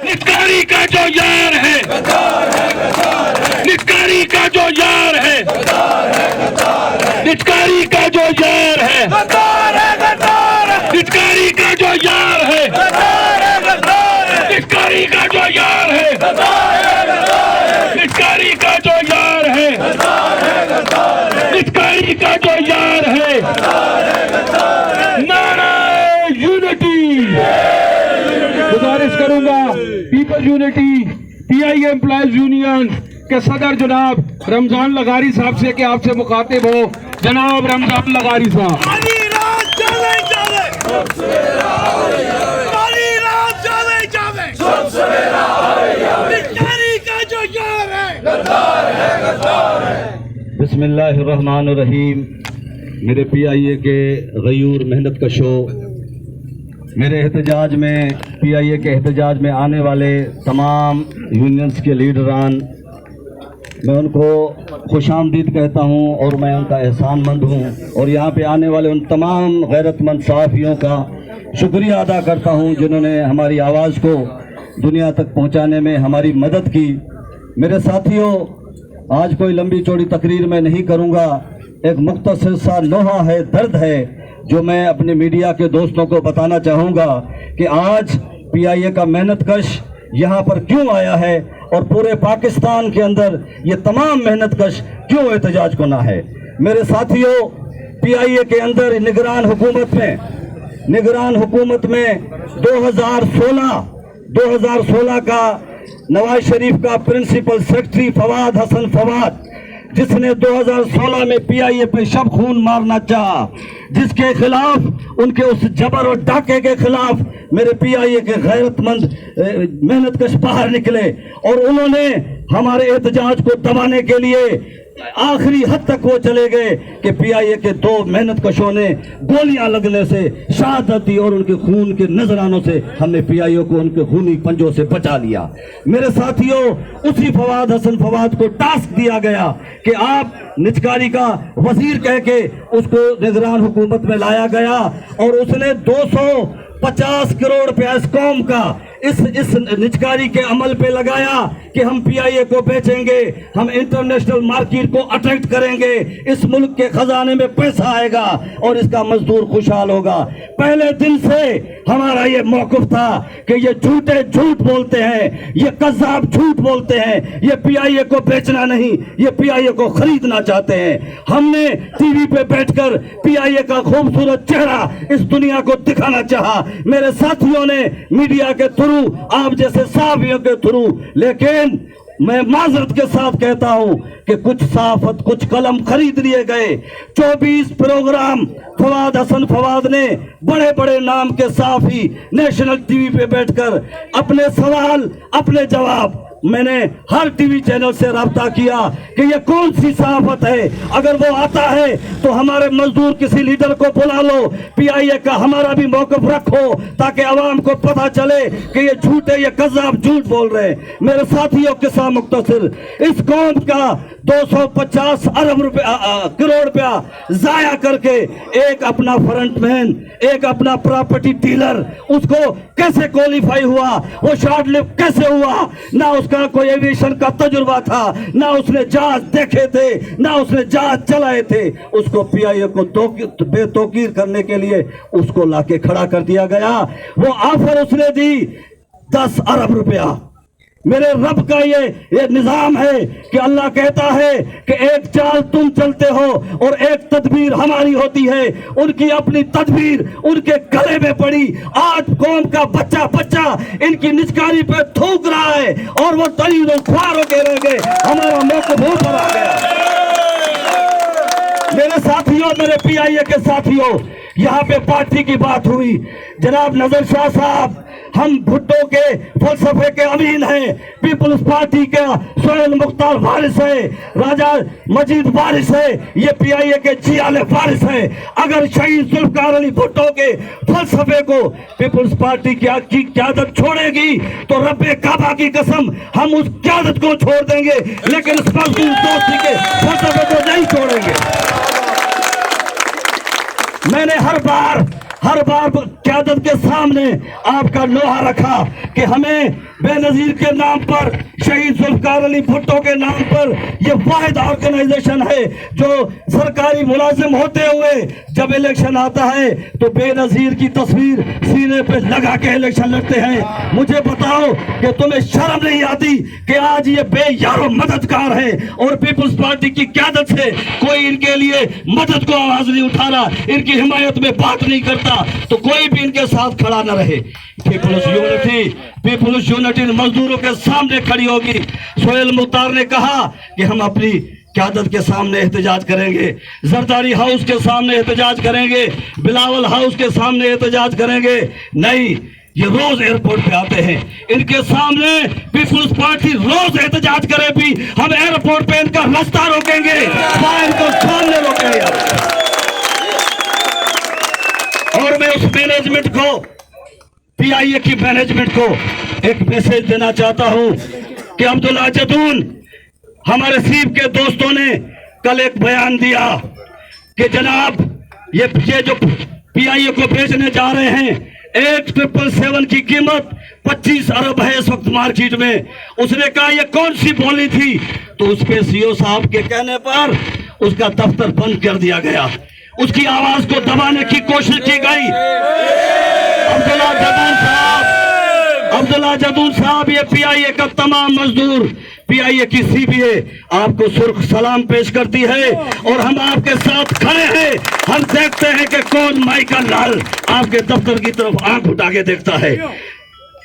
نکاری کا جو یار ہے نکاری کا جو یار ہے نکاری کا جو یار ہے نکاری کا جو یار ہے نکاری کا جو یار ہے نکاری کا جو یار ہے نکاری کا جو یار ہے نعرہ یونٹی گزارش کروں گا پیپل یونٹی پی آئی اے امپلائیز یونین کے صدر جناب رمضان لغاری صاحب سے کہ آپ سے مخاطب ہو جناب رمضان لغاری صاحب بسم اللہ الرحمن الرحیم. میرے پی آئی اے کے غیور محنت کشوں، میرے احتجاج میں پی آئی اے کے احتجاج میں آنے والے تمام یونینز کے لیڈران، میں ان کو خوش آمدید کہتا ہوں اور میں ان کا احسان مند ہوں، اور یہاں پہ آنے والے ان تمام غیرت مند صحافیوں کا شکریہ ادا کرتا ہوں جنہوں نے ہماری آواز کو دنیا تک پہنچانے میں ہماری مدد کی. میرے ساتھیوں، آج کوئی لمبی چوڑی تقریر میں نہیں کروں گا، ایک مختصر سا نوحہ ہے، درد ہے جو میں اپنے میڈیا کے دوستوں کو بتانا چاہوں گا کہ آج پی آئی اے کا محنت کش یہاں پر کیوں آیا ہے اور پورے پاکستان کے اندر یہ تمام محنت کش کیوں احتجاج کو نہ ہے. میرے ساتھیوں، پی آئی اے کے اندر نگران حکومت میں 2016 کا نواز شریف کا پرنسپل سیکرٹری فواد حسن فواد، جس نے 2016 میں پی آئی اے پہ شب خون مارنا چاہا، جس کے خلاف ان کے اس جبر اور ڈاکے کے خلاف میرے پی آئی اے کے غیرت مند محنت کش باہر نکلے اور انہوں نے ہمارے احتجاج کو دبانے کے لیے آخری حد تک وہ چلے گئے کہ پی آئی اے کے 2 محنت کشوں نے گولیاں لگنے سے شہادت دی اور ان کے خون کے نذرانوں سے ہم نے پی آئی اے کو ان کے خونی پنجوں سے بچا لیا. میرے ساتھیوں، اسی فواد حسن فواد کو ٹاسک دیا گیا کہ آپ نجکاری کا وزیر کہہ کے اس کو نگران حکومت میں لایا گیا اور اس نے 250 کروڑ روپیہ اس قوم کا اس نجکاری کے عمل پہ لگایا کہ ہم پی آئی اے کو بیچیں گے، ہم انٹرنیشنل مارکیٹ کو اٹریکٹ کریں گے، اس ملک کے خزانے میں پیسہ آئے گا اور اس کا مزدور خوشحال ہوگا. پہلے دن سے ہمارا یہ موقف تھا کہ یہ جھوٹ بولتے ہیں، یہ قذاب جھوٹ بولتے ہیں، یہ پی آئی اے کو بیچنا نہیں، یہ پی آئی اے کو خریدنا چاہتے ہیں. ہم نے ٹی وی پہ بیٹھ کر پی آئی اے کا خوبصورت چہرہ اس دنیا کو دکھانا چاہا، میرے ساتھیوں نے میڈیا کے تھرو، آپ جیسے صحافیوں کے تھرو. لیکن میں معذرت کے ساتھ کہتا ہوں کہ کچھ صحافت، کچھ قلم خرید لیے گئے. 24 پروگرام فواد حسن فواد نے، بڑے بڑے نام کے صحافی نیشنل ٹی وی پہ بیٹھ کر اپنے سوال، اپنے جواب، میں نے ہر ٹی وی چینل سے رابطہ کیا کہ یہ کون سی صحافت ہے، اگر وہ آتا ہے تو ہمارے مزدور کسی لیڈر کو بلا لو، پی آئی اے کا ہمارا بھی موقف رکھو تاکہ عوام کو پتہ چلے کہ یہ جھوٹے، یہ قذاب جھوٹ بول رہے ہیں. میرے ساتھیوں، قصہ مختصر، اس قوم کا 250 کروڑ روپیہ ضائع کر کے ایک اپنا فرنٹ مین، ایک اپنا پراپرٹی ڈیلر، اس کو کیسے کوالیفائی ہوا، وہ شارٹ لفٹ کیسے ہوا؟ نہ اس کا کوئی ایویشن کا تجربہ تھا، نہ اس نے جہاز دیکھے تھے، نہ اس نے جہاز چلائے تھے. اس کو پی آئی اے کو بے توقیر کرنے کے لیے اس کو لا کے کھڑا کر دیا گیا. وہ آفر اس نے دی 10 ارب روپیہ. میرے رب کا یہ نظام ہے کہ اللہ کہتا ہے کہ ایک چال تم چلتے ہو اور ایک تدبیر ہماری ہوتی ہے. ان کی اپنی تدبیر ان کے گلے میں پڑی. آج قوم کا بچہ ان کی نجکاری پہ تھوک رہا ہے اور وہ دلیل و خوار ہو کے رہ گئے. ہمارا موقف ہو کر آ گیا. میرے ساتھیوں، میرے پی آئی اے کے ساتھیوں، یہاں پہ پارٹی کی بات ہوئی. جناب نظر شاہ صاحب، ہم بھٹو کے فلسفے کے امین ہیں. پیپلز پارٹی کا سہیل مختار وارث ہے، راجہ مجید وارث ہے، یہ پی آئی اے کے جیالے وارث ہیں. اگر شہید ذوالفقار علی بھٹو کے فلسفے کو پیپلز پارٹی کی قیادت چھوڑے گی تو رب کعبہ کی قسم ہم اس قیادت کو چھوڑ دیں گے، لیکن اس مخصوص دوستی کے فلسفے کو نہیں چھوڑیں گے. میں نے ہر بار ہر بار قیادت کے سامنے آپ کا لوہا رکھا کہ ہمیں بے نظیر کے نام پر، شہید ذوالفقار علی بھٹو کے نام پر، یہ واحد آرگنائزیشن ہے جو سرکاری ملازم ہوتے ہوئے جب الیکشن آتا ہے تو بے نظیر کی تصویر سینے پہ لگا کے الیکشن لڑتے ہیں۔ مجھے بتاؤ کہ تمہیں شرم نہیں آتی کہ آج یہ بے یار و مددگار ہے اور پیپلز پارٹی کی قیادت سے کوئی ان کے لیے مدد کو آواز نہیں اٹھا رہا، ان کی حمایت میں بات نہیں کرتا، تو کوئی بھی ان کے ساتھ کھڑا نہ رہے۔ پیپلز یونٹی مزدوروں کے سامنے کھڑی ہوگی۔ سہیل مختار نے کہا کہ ہم اپنی قیادت کے سامنے احتجاج کریں گے، زرداری ہاؤس کے سامنے احتجاج کریں گے، بلاول ہاؤس کے سامنے احتجاج کریں گے۔ نہیں، یہ روز ایئرپورٹ پہ آتے ہیں، ان کے سامنے پیپلز پارٹی روز احتجاج کرے بھی ہم ایئرپورٹ پہ ان کا راستہ روکیں گے، ان کو سامنے روکیں گے۔ اور میں اس مینجمنٹ کو، پی آئی اے کی مینجمنٹ کو ایک میسج دینا چاہتا ہوں کہ عبداللہ جدون، ہمارے سیب کے دوستوں نے کل ایک بیان دیا کہ جناب یہ جو پی آئی اے کو بیچنے جا رہے ہیں، 877 کی قیمت 25 ارب ہے اس وقت مارکیٹ میں۔ اس نے کہا یہ کون سی بولی تھی؟ تو اس پہ سی او صاحب کے کہنے پر اس کا دفتر بند کر دیا گیا، اس کی آواز کو دبانے کی کوشش کی گئی۔ عبداللہ جدون صاحب، یہ پی آئی اے کا تمام مزدور، پی آئی اے کی سی بی اے آپ کو سرخ سلام پیش کرتی ہے اور ہم آپ کے ساتھ کھڑے ہیں۔ ہم دیکھتے ہیں کہ کون مائیکل لال آپ کے دفتر کی طرف آنکھ اٹھا کے دیکھتا ہے۔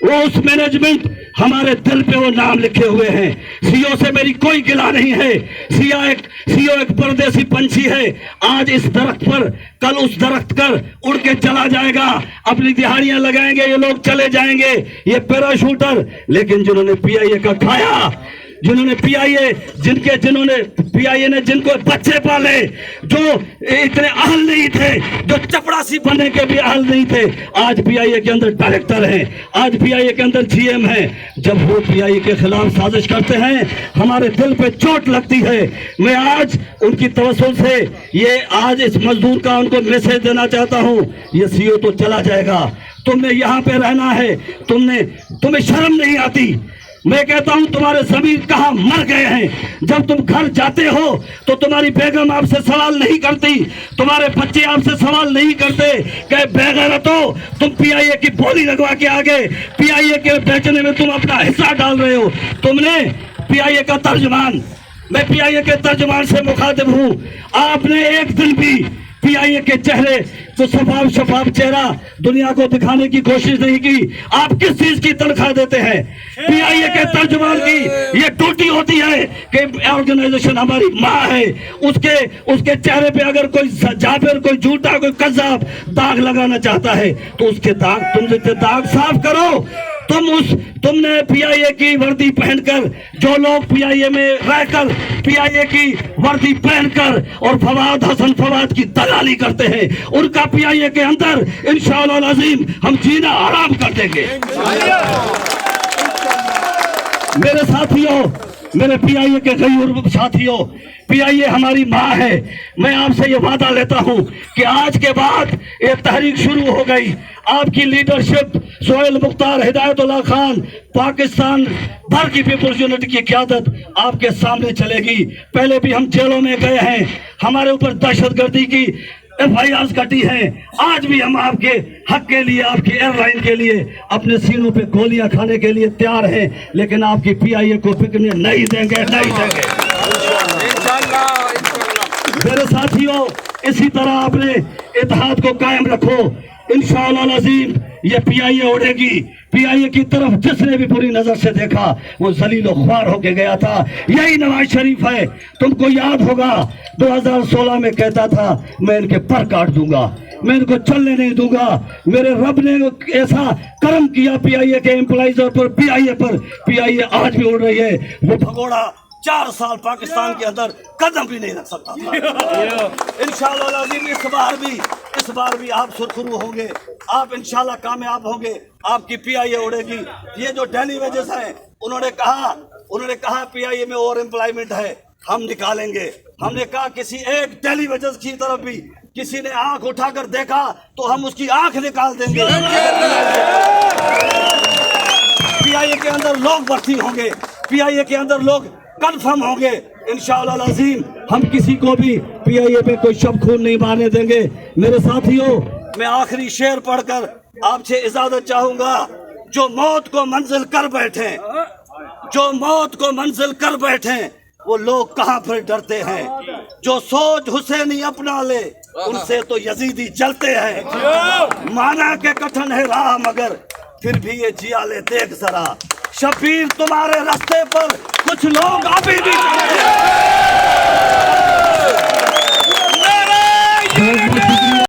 وہ اس مینجمنٹ، ہمارے دل پہ وہ نام لکھے ہوئے ہیں۔ سی او سے میری کوئی گلہ نہیں ہے، سی او ایک پردیسی پنچھی ہے، آج اس درخت پر، کل اس درخت پر اڑ کے چلا جائے گا، اپنی دہاڑیاں لگائیں گے، یہ لوگ چلے جائیں گے، یہ پیراشوٹر۔ لیکن جنہوں نے پی آئی اے کا کھایا، جنہوں نے پی آئی اے نے جن کو بچے پالے، جو اتنے اہل نہیں تھے، جو چپڑاسی بننے کے بھی اہل نہیں تھے، آج پی آئی اے کے اندر ڈائریکٹر ہیں، آج پی آئی اے کے اندر جی ایم ہیں۔ جب وہ پی آئی اے کے خلاف سازش کرتے ہیں ہمارے دل پہ چوٹ لگتی ہے۔ میں آج ان کی توسل سے یہ آج اس مزدور کا ان کو میسج دینا چاہتا ہوں، یہ سی او تو چلا جائے گا، تم نے یہاں پہ رہنا ہے، تمہیں شرم نہیں آتی؟ میں کہتا ہوں تمہارے ضمیر کہاں مر گئے ہیں؟ جب تم گھر جاتے ہو تو تمہاری بیگم آپ سے سوال نہیں کرتی، تمہارے بچے آپ سے سوال نہیں کرتے کہ بے غیرتو تم پی آئی اے کی بولی لگوا کے آگے پی آئی اے کے بیچنے میں تم اپنا حصہ ڈال رہے ہو۔ تم نے پی آئی اے کا ترجمان، میں پی آئی اے کے ترجمان سے مخاطب ہوں، آپ نے ایک دن بھی پی آئی اے کے چہرے کو شفاف چہرہ دنیا کو دکھانے کی کوشش نہیں کی۔ آپ کس چیز کی تنخواہ دیتے ہیں؟ پی آئی اے کے ترجمان کی یہ ڈیوٹی ہوتی ہے کہ آرگنائزیشن ہماری ماں ہے، اس کے چہرے پہ اگر کوئی جابر، کوئی جھوٹا، کوئی کذاب داغ لگانا چاہتا ہے تو اس کے داغ، تم سے داغ صاف کرو۔ تم نے پی آئی اے کی وردی پہن کر، جو لوگ پی آئی اے میں رہ کر پی آئی اے کی وردی پہن کر اور فواد حسن فواد کی دلالی کرتے ہیں، ان کا پی آئی اے کے اندر انشاءاللہ العظیم ہم جینا آرام کر دیں گے۔ میرے ساتھیوں، میرے پی آئی اے کے غیور ساتھیوں، پی آئی اے ہماری ماں ہے۔ میں آپ سے یہ وعدہ لیتا ہوں کہ آج کے بعد یہ تحریک شروع ہو گئی، آپ کی لیڈرشپ، سہیل مختار، ہدایت اللہ خان، پاکستان بھر کی پیپلز یونٹی کی قیادت آپ کے سامنے چلے گی۔ پہلے بھی ہم جیلوں میں گئے ہیں، ہمارے اوپر دہشت گردی کی ایف آئی آرز کٹی ہیں، آج بھی ہم آپ کے حق کے لیے، آپ کی ایئر لائن کے لیے اپنے سینوں پہ گولیاں کھانے کے لیے تیار ہیں، لیکن آپ کی پی آئی اے کو بکنے نہیں دیں گے، نہیں دیں گے۔ میرے ساتھیوں، اسی طرح اپنے اتحاد کو قائم رکھو، انشاءاللہ العظیم یہ پی آئی اے اڑے گی۔ پی آئی اے کی طرف جس نے بھی بری نظر سے دیکھا وہ ذلیل و خوار ہو کے گیا تھا۔ یہی نواز شریف ہے، تم کو یاد ہوگا 2016 میں کہتا تھا میں ان کے پر کاٹ دوں گا، میں ان کو چلنے نہیں دوں گا۔ میرے رب نے ایسا کرم کیا پی آئی اے کے امپلائیز پر، پی آئی اے پر، پی آئی اے آج بھی اڑ رہی ہے۔ وہ بھگوڑا 4 سال پاکستان کے اندر قدم بھی نہیں رکھ سکتا تھا۔ انشاءاللہ العظیم اس بار بھی آپ سرخرو ہوں گے، آپ انشاءاللہ کامیاب ہوں گے، آپ کی پی آئی اے اڑے گی۔ یہ جو ڈیلی ویجز ہیں، انہوں نے کہا پی آئی اے میں اور امپلائمنٹ ہے، ہم نکالیں گے۔ ہم نے کہا کسی ایک ڈیلی ویجز کی طرف بھی کسی نے آنکھ اٹھا کر دیکھا تو ہم اس کی آنکھ نکال دیں گے. پی آئی اے کے اندر لوگ بھرتی ہوں گے, پی آئی اے کے اندر لوگ کنفرم ہوں گے انشاءاللہ العظیم. ہم کسی کو بھی پی آئی اے پہ کوئی شب خون نہیں مارنے دیں گے. میرے ساتھیوں, میں آخری شعر پڑھ کر آپ سے اجازت چاہوں گا. جو موت کو منزل کر بیٹھے, جو موت کو منزل کر بیٹھے, وہ لوگ کہاں پھر ڈرتے ہیں. جو سوچ حسینی اپنا لے, ان سے تو یزیدی جلتے ہیں. مانا کہ کٹھن ہے راہ مگر پھر بھی یہ جیا لے دیکھ ذرا. شبیر تمہارے راستے پر کچھ لوگ ابھی بھی